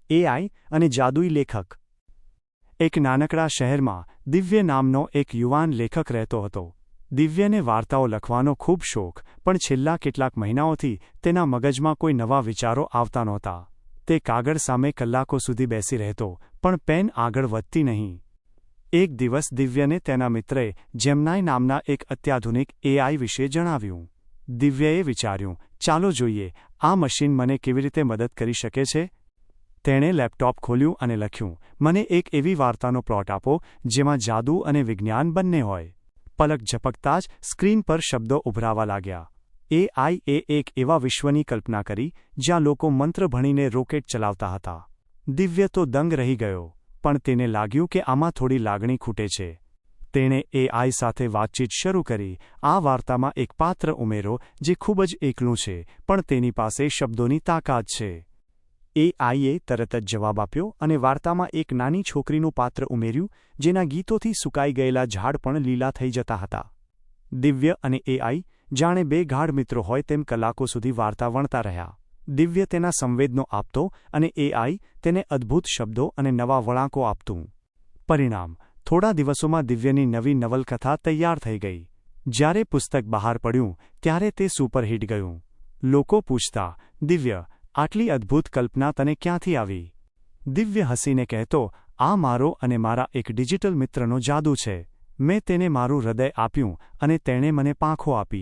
AI અને જાદુઈ લેખક। એક નાનકડા શહેરમાં દિવ્ય નામનો એક યુવાન લેખક રહેતો હતો। દિવ્યને વાર્તાઓ લખવાનો ખૂબ શોખ, પણ છેલ્લા કેટલાક મહિનાઓથી તેના મગજમાં કોઈ નવા વિચારો આવતા નહોતા। તે કાગળ સામે કલાકો સુધી બેસી રહેતો, પણ પેન આગળ વધતી નહીં। એક દિવસ દિવ્યને તેના મિત્રે જેમનાઈ નામના એક અત્યાધુનિક એઆઈ વિશે જણાવ્યું। દિવ્યએ વિચાર્યું, ચાલો જોઈએ, આ મશીન મને કેવી રીતે મદદ કરી શકે છે। તેણે લેપટોપ ખોલ્યું અને લખ્યું, મને એક એવી વાર્તાનો પ્લોટ આપો જેમાં જાદુ અને વિજ્ઞાન બંને હોય। પલક ઝપકતાં જ સ્ક્રીન પર શબ્દો ઉભરાવા લાગ્યા। એઆઈએ એક એવા વિશ્વની કલ્પના કરી જ્યાં લોકો મંત્ર ભણીને રોકેટ ચલાવતા હતા। દિવ્ય તો દંગ રહી ગયો, પણ તેને લાગ્યું કે આમાં થોડી લાગણી ખૂટે છે। તેણે એઆઈ સાથે વાતચીત શરૂ કરી, આ વાર્તામાં એક પાત્ર ઉમેરો જે ખૂબ જ એકલું છે, પણ તેની પાસે શબ્દોની તાકાત છે। એઆઈએ તરત જ જવાબ આપ્યો અને વાર્તામાં એક નાની છોકરીનું પાત્ર ઉમેર્યું જેના ગીતોથી સુકાઈ ગયેલા ઝાડ પણ લીલા થઈ જતા હતા। દિવ્ય અને એઆઈ જાણે બે ગાઢ મિત્રો હોય તેમ કલાકો સુધી વાર્તા વણતા રહ્યા। દિવ્ય તેના સંવેદનો આપતો અને એઆઈ તેને અદ્ભુત શબ્દો અને નવા વળાંકો આપતું। પરિણામ, થોડા દિવસોમાં દિવ્યની નવી નવલકથા તૈયાર થઈ ગઈ। જ્યારે પુસ્તક બહાર પડ્યું ત્યારે તે સુપરહિટ ગયું। લોકો પૂછતા, દિવ્ય, આટલી અદ્ભુત કલ્પના તને ક્યાંથી આવી? દિવ્ય હસીને કહેતો, આ મારો અને મારા એક ડિજિટલ મિત્રનો જાદુ છે। મેં તેને મારું હૃદય આપ્યું અને તેણે મને પાંખો આપી।